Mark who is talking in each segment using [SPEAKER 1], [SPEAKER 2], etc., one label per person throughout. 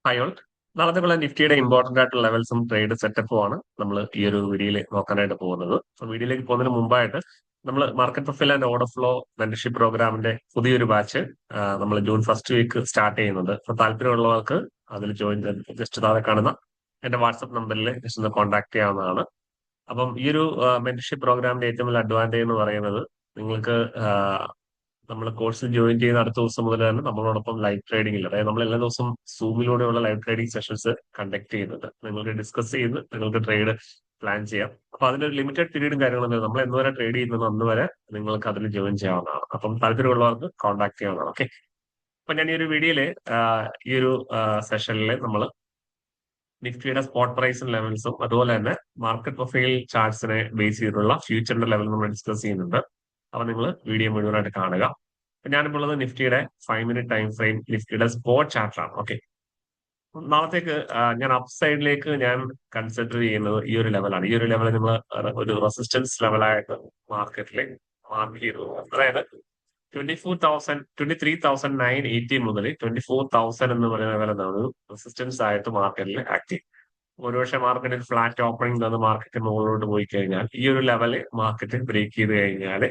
[SPEAKER 1] Hi all. നാളത്തേക്കുള്ള നിഫ്റ്റിയുടെ important ആയിട്ടുള്ള ലെവൽസും trade സെറ്റപ്പും ആണ് നമ്മൾ ഈ ഒരു വീഡിയോയിൽ നോക്കാനായിട്ട് പോകുന്നത്. അപ്പോൾ വീഡിയോയിലേക്ക് പോകുന്നതിന് മുമ്പായിട്ട് നമ്മൾ market profile and order flow mentorship പ്രോഗ്രാമിന്റെ പുതിയൊരു ബാച്ച് നമ്മൾ ജൂൺ ഫസ്റ്റ് വീക്ക് സ്റ്റാർട്ട് ചെയ്യുന്നുണ്ട്. അപ്പോൾ താല്പര്യമുള്ളവർക്ക് അതിൽ ജോയിൻ ചെയ്ത് ജസ്റ്റ് താഴെ കാണുന്ന എന്റെ വാട്സപ്പ് നമ്പറിൽ ജസ്റ്റ് ഒന്ന് കോൺടാക്ട് ചെയ്യാവുന്നതാണ്. അപ്പം ഈ ഒരു മെന്റർഷിപ്പ് പ്രോഗ്രാമിന്റെ ഏറ്റവും വലിയ അഡ്വാൻറ്റേജ് എന്ന് പറയുന്നത് നിങ്ങൾക്ക് നമ്മൾ കോഴ്സിൽ ജോയിൻ ചെയ്യുന്ന അടുത്ത ദിവസം മുതൽ തന്നെ നമ്മളോടൊപ്പം ലൈവ് ട്രേഡിംഗ് ഇല്ല. അതായത് നമ്മൾ എല്ലാ ദിവസവും സൂമിലൂടെയുള്ള ലൈവ് ട്രേഡിംഗ് സെഷൻസ് കണ്ടക്ട് ചെയ്യുന്നുണ്ട്. നിങ്ങൾക്ക് ഡിസ്കസ് ചെയ്ത് നിങ്ങൾക്ക് ട്രേഡ് പ്ലാൻ ചെയ്യാം. അപ്പൊ അതിനൊരു ലിമിറ്റഡ് പീരീഡും കാര്യങ്ങളൊന്നും നമ്മൾ എന്ന് വരെ ട്രേഡ് ചെയ്യുന്നത് അന്ന് വരെ നിങ്ങൾക്ക് അതിൽ ജോയിൻ ചെയ്യാവുന്നതാണ്. അപ്പം താല്പര്യമുള്ളവർക്ക് കോൺടാക്ട് ചെയ്യാവുന്നതാണ്. ഓക്കെ. അപ്പൊ ഞാൻ ഈ ഒരു വീഡിയോയില് ഈ ഒരു സെഷനിൽ നമ്മൾ നിഫ്റ്റിയുടെ സ്പോട്ട് പ്രൈസും ലെവൽസും അതുപോലെ തന്നെ മാർക്കറ്റ് പ്രൊഫൈൽ ചാർട്സിനെ ബേസ് ചെയ്തിട്ടുള്ള ഫ്യൂച്ചറിന്റെ ലെവൽ നമ്മൾ ഡിസ്കസ് ചെയ്യുന്നുണ്ട്. അപ്പൊ നിങ്ങൾ വീഡിയോ മുഴുവനായിട്ട് കാണുക. ഞാനിപ്പോൾ ഉള്ളത് നിഫ്റ്റിയുടെ 5 മിനിറ്റ് ടൈം ഫ്രെയിം നിഫ്റ്റിയുടെ സ്പോട്ട് ചാർട്ടാണ്. ഓക്കെ. നാളത്തേക്ക് ഞാൻ അപ്പ് സൈഡിലേക്ക് ഞാൻ കൺസിഡർ ചെയ്യുന്നത് ഈ ഒരു ലെവലാണ്. ഈ ഒരു ലെവൽ നമ്മൾ ഒരു റെസിസ്റ്റൻസ് ലെവലായിട്ട് മാർക്കറ്റിൽ മാർക്ക് ചെയ്തു. അതായത് 23,980 മുതൽ 24,000 എന്ന് പറയുന്ന ലെവൽ എന്താണ് ഒരു റെസിസ്റ്റൻസ് ആയിട്ട് മാർക്കറ്റിൽ ആക്റ്റീവ്. ഒരുപക്ഷെ മാർക്കറ്റിൽ ഫ്ലാറ്റ് ഓപ്പണിംഗ് തന്ന് മാർക്കറ്റ് മുകളിലോട്ട് പോയി കഴിഞ്ഞാൽ ഈ ഒരു ലെവല് മാർക്കറ്റ് ബ്രേക്ക് ചെയ്ത് കഴിഞ്ഞാൽ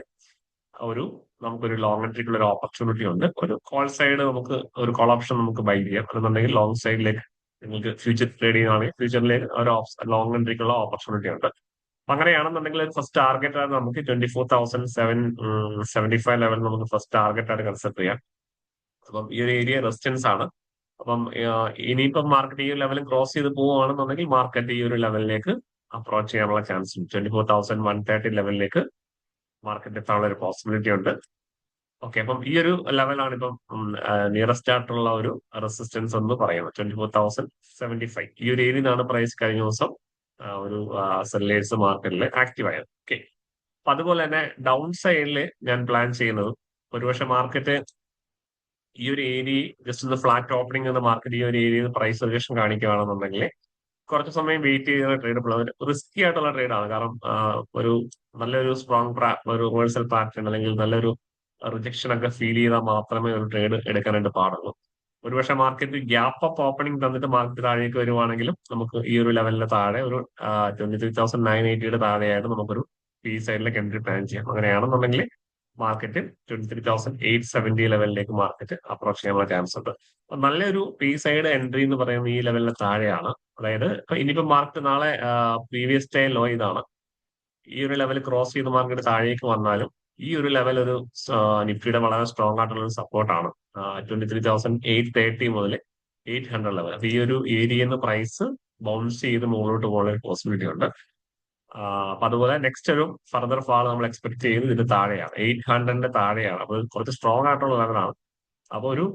[SPEAKER 1] ഒരു നമുക്കൊരു ലോങ് എൻട്രിക്കുള്ള ഒരു ഓപ്പർച്യൂണിറ്റി ഉണ്ട്. ഒരു കോൾ സൈഡ് നമുക്ക് ഒരു കോൾ ഓപ്ഷൻ നമുക്ക് ബൈ ചെയ്യാം. അതെന്നുണ്ടെങ്കിൽ ലോങ് സൈഡിലേക്ക് നിങ്ങൾക്ക് ഫ്യൂച്ചർ ട്രേഡിംഗ് ആണെങ്കിൽ ഫ്യൂച്ചറിലേക്ക് ഒരു ലോങ് എൻട്രിക്കുള്ള ഓപ്പർച്യൂണിറ്റി ഉണ്ട്. അപ്പൊ അങ്ങനെയാണെന്നുണ്ടെങ്കിൽ ഫസ്റ്റ് ടാർഗറ്റ് ആണ് നമുക്ക് 24,775 ലെവൽ നമുക്ക് ഫസ്റ്റ് ടാർഗറ്റ് ആയിട്ട് കൺസിഡർ ചെയ്യാം. അപ്പം ഈ ഒരു ഏരിയ റെസിസ്റ്റൻസ് ആണ്. അപ്പം ഇനിയിപ്പം മാർക്കറ്റ് ഈ ഒരു ലെവൽ ക്രോസ് ചെയ്ത് പോവുകയാണെന്നുണ്ടെങ്കിൽ മാർക്കറ്റ് ഈ ഒരു ലെവലിലേക്ക് അപ്രോച്ച് ചെയ്യാനുള്ള ചാൻസ് ഉണ്ട്. 24,130 ലെവലിലേക്ക് മാർക്കറ്റ് എത്താനുള്ള ഒരു പോസിബിലിറ്റി ഉണ്ട്. ഓക്കെ. അപ്പം ഈ ഒരു ലെവലാണ് ഇപ്പം നിയറസ്റ്റ് ആയിട്ടുള്ള ഒരു റെസിസ്റ്റൻസ് എന്ന് പറയുന്നത് 24,075. ഈ ഒരു ഏരിയയിലാണ് പ്രൈസ് കഴിഞ്ഞ ദിവസം ഒരു സെല്ലേഴ്സ് മാർക്കറ്റിൽ ആക്റ്റീവ് ആയത്. ഓക്കെ. അപ്പൊ അതുപോലെ തന്നെ ഡൗൺ സൈഡിൽ ഞാൻ പ്ലാൻ ചെയ്യുന്നത് ഒരുപക്ഷെ മാർക്കറ്റ് ഈ ഒരു ഏരിയ ജസ്റ്റ് ഒന്ന് ഫ്ലാറ്റ് ഓപ്പണിംഗ് എന്ന മാർക്കറ്റ് ഈ ഒരു ഏരിയയിൽ പ്രൈസ് റിജക്ഷൻ കാണിക്കുകയാണെന്നുണ്ടെങ്കിൽ കുറച്ച് സമയം വെയിറ്റ് ചെയ്യുന്ന ട്രേഡ് റിസ്കി ആയിട്ടുള്ള ട്രേഡാണ്. കാരണം ഒരു നല്ലൊരു സ്ട്രോങ് ഒരു റിവേഴ്സൽ പാറ്റേൺ അല്ലെങ്കിൽ നല്ലൊരു റിജക്ഷൻ ഒക്കെ ഫീൽ ചെയ്താൽ മാത്രമേ ഒരു ട്രേഡ് എടുക്കാനായിട്ട് പാടുള്ളൂ. ഒരുപക്ഷെ മാർക്കറ്റ് ഗ്യാപ്പ് അപ്പ് ഓപ്പണിംഗ് തന്നിട്ട് മാർക്കറ്റ് താഴേക്ക് വരുവാണെങ്കിലും നമുക്ക് ഈ ഒരു ലെവലിന്റെ താഴെ ഒരു 23,980 താഴെയായിട്ട് നമുക്കൊരു പി സൈഡിലേക്ക് എൻട്രി പ്ലാൻ ചെയ്യാം. അങ്ങനെയാണെന്നുണ്ടെങ്കിൽ മാർക്കറ്റ് 23,870 ലെവലിലേക്ക് മാർക്കറ്റ് അപ്രോച്ച് ചെയ്യാനുള്ള ചാൻസ് ഉണ്ട്. അപ്പൊ നല്ലൊരു പി സൈഡ് എൻട്രി എന്ന് പറയുന്നത് ഈ ലെവലിന് താഴെയാണ്. അതായത് ഇനിയിപ്പോ മാർക്കറ്റ് നാളെ പ്രീവിയസ് ഡേ ലോ ഇതാണ്. ഈ ഒരു ലെവൽ ക്രോസ് ചെയ്ത് മാർക്കറ്റ് താഴേക്ക് വന്നാലും ഈ ഒരു ലെവൽ ഒരു നിഫ്റ്റിയുടെ വളരെ സ്ട്രോങ് ആയിട്ടുള്ള ഒരു സപ്പോർട്ടാണ്. 23,830 മുതൽ 800 ലെവൽ. അപ്പൊ ഈ ഒരു ഏരിയന്ന് പ്രൈസ് ബൗൺസ് ചെയ്ത് മുകളിലോട്ട് പോകാനുള്ള ഒരു പോസിബിലിറ്റി ഉണ്ട്. അപ്പൊ അതുപോലെ നെക്സ്റ്റ് ഒരു ഫർദർ ഫാൾ നമ്മൾ എക്സ്പെക്ട് ചെയ്ത് ഇതിന്റെ താഴെയാണ്, 800 താഴെയാണ്. അപ്പൊ കുറച്ച് സ്ട്രോങ് ആയിട്ടുള്ള ലെവലാണ്. അപ്പൊ ഒരു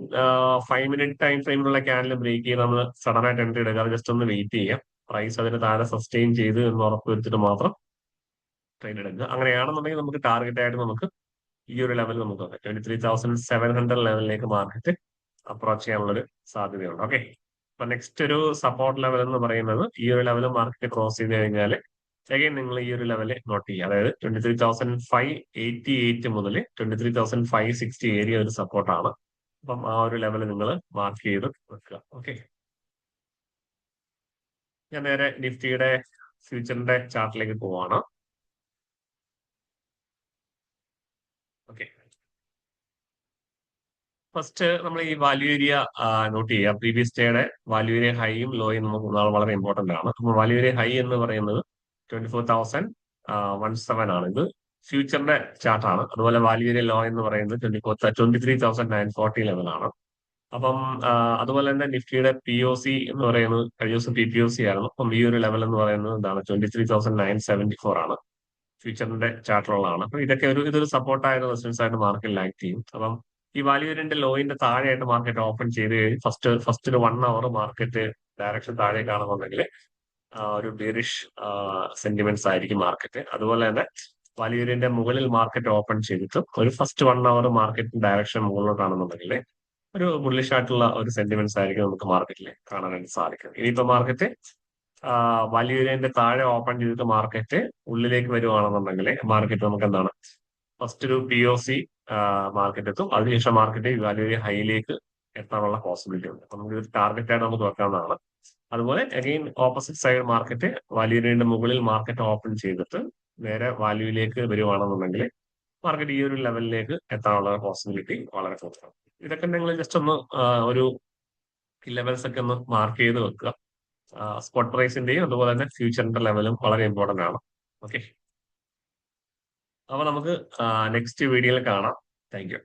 [SPEAKER 1] 5 മിനിറ്റ് ടൈം ഫ്രെയിമിലുള്ള ക്യാൻഡിൽ ബ്രേക്ക് ചെയ്ത് നമ്മൾ സഡൻ ആയിട്ട് എൻട്രി എടുക്കാതെ ജസ്റ്റ് ഒന്ന് വെയിറ്റ് ചെയ്യാം. പ്രൈസ് അതിന് താഴെ സസ്റ്റെയിൻ ചെയ്ത് എന്ന് ഉറപ്പ് വരുത്തിട്ട് മാത്രം ട്രേഡ് എടുക്കുക. അങ്ങനെയാണെന്നുണ്ടെങ്കിൽ നമുക്ക് ടാർഗറ്റ് ആയിട്ട് നമുക്ക് ഈ ഒരു ലെവൽ നമുക്ക് 23,700 ലെവലിലേക്ക് മാർക്കറ്റ് അപ്രോച്ച് ചെയ്യാനുള്ളൊരു സാധ്യതയുണ്ട്. ഓക്കെ. അപ്പൊ നെക്സ്റ്റ് ഒരു സപ്പോർട്ട് ലെവൽ എന്ന് പറയുന്നത് ഈ ഒരു ലെവൽ മാർക്കറ്റ് ക്രോസ് ചെയ്ത് കഴിഞ്ഞാൽ അഗൈൻ നിങ്ങൾ ഈ ഒരു ലെവല് നോട്ട് ചെയ്യുക. അതായത് 23,588 മുതൽ 23,560 ഏരിയ ഒരു സപ്പോർട്ടാണ്. അപ്പം ആ ഒരു ലെവൽ നിങ്ങൾ മാർക്ക് ചെയ്ത് വെക്കുക. ഓക്കെ. ഞാൻ നേരെ നിഫ്റ്റിയുടെ ഫ്യൂച്ചറിന്റെ ചാർട്ടിലേക്ക് പോവാണ്. ഓക്കെ. ഫസ്റ്റ് നമ്മൾ ഈ വാല്യൂ ഏരിയ നോട്ട് ചെയ്യുക. പ്രീവിയസ് ഡേയുടെ വാല്യൂ ഏരിയ ഹൈയും ലോയും നമുക്ക് വളരെ ഇമ്പോർട്ടന്റ് ആണ്. അപ്പോൾ വാല്യൂ ഏരിയ ഹൈ എന്ന് പറയുന്നത് 24,017 ആണ്. ഇത് ഫ്യൂച്ചറിന്റെ ചാർട്ടാണ്. അതുപോലെ വാല്യൂ ഏരിയ ലോ എന്ന് പറയുന്നത് 23,940 ലെവലാണ്. അപ്പം അതുപോലെ തന്നെ നിഫ്റ്റിയുടെ പി ഒ സി എന്ന് പറയുന്നത് കഴിഞ്ഞ ദിവസം PPOC ആയിരുന്നു. അപ്പം ഈ ഒരു ലെവൽ എന്ന് പറയുന്നത് എന്താണ് 23,974 ആണ്. ഫ്യൂച്ചറിന്റെ ചാർട്ടിലുള്ളതാണ്. അപ്പൊ ഇതൊക്കെ ഇതൊരു സപ്പോർട്ടായ റെസിസ്റ്റൻസ് ആയിട്ട് മാർക്കറ്റിൽ ആക്ട് ചെയ്യും. അപ്പം ഈ വാല്യൂ ഏരിയന്റെ ലോയിന്റെ താഴെയായിട്ട് മാർക്കറ്റ് ഓപ്പൺ ചെയ്ത് കഴിഞ്ഞ് ഫസ്റ്റ് ഒരു 1 അവർ മാർക്കറ്റ് ഡയറക്ഷൻ താഴേക്കാണെന്നുണ്ടെങ്കിൽ ഒരു ബീറിഷ് സെന്റിമെന്റ്സ് ആയിരിക്കും മാർക്കറ്റ്. അതുപോലെ തന്നെ വാല്യൂ ഏരിയന്റെ മുകളിൽ മാർക്കറ്റ് ഓപ്പൺ ചെയ്തിട്ട് ഒരു ഫസ്റ്റ് 1 അവർ മാർക്കറ്റ് ഡയറക്ഷൻ മുകളിലോട്ടാണെന്നുണ്ടെങ്കിൽ ഒരു ബുള്ളിഷ് ആയിട്ടുള്ള ഒരു സെന്റിമെന്റ്സ് ആയിരിക്കും നമുക്ക് മാർക്കറ്റിൽ കാണാനായിട്ട് സാധിക്കും. ഇനിയിപ്പോ മാർക്കറ്റ് വാല്യൂ ഏരിയന്റെ താഴെ ഓപ്പൺ ചെയ്തിട്ട് മാർക്കറ്റ് ഉള്ളിലേക്ക് വരുവാണെന്നുണ്ടെങ്കിൽ മാർക്കറ്റ് നമുക്ക് എന്താണ് ഫസ്റ്റ് ഒരു POC മാർക്കറ്റ് എത്തും. അതിനുശേഷം മാർക്കറ്റ് വാല്യൂ ഏരിയ ഹൈയിലേക്ക് എത്താനുള്ള പോസിബിലിറ്റി ഉണ്ട്. അപ്പൊ നമുക്ക് ഇത് ടാർഗറ്റ് ആയിട്ട് നമുക്ക് വെക്കാവുന്നതാണ്. അതുപോലെ അഗെയിൻ ഓപ്പോസിറ്റ് സൈഡ് മാർക്കറ്റ് വാല്യൂവിന്റെ മുകളിൽ മാർക്കറ്റ് ഓപ്പൺ ചെയ്തിട്ട് നേരെ വാല്യൂവിലേക്ക് വരുവാണെന്നുണ്ടെങ്കിൽ മാർക്കറ്റ് ഈ ഒരു ലെവലിലേക്ക് എത്താനുള്ള പോസിബിലിറ്റി വളരെ കൂടുതലാണ്. ഇതൊക്കെ നിങ്ങൾ ജസ്റ്റ് ഒന്ന് ഒരു ലെവൽസ് ഒക്കെ ഒന്ന് മാർക്ക് ചെയ്ത് വെക്കുക. സ്പോട്ട് പ്രൈസിന്റെയും അതുപോലെ തന്നെ ഫ്യൂച്ചറിന്റെ ലെവലും വളരെ ഇമ്പോർട്ടന്റ് ആണ്. ഓക്കെ, അപ്പൊ നമുക്ക് നെക്സ്റ്റ് വീഡിയോയിൽ കാണാം. Thank you.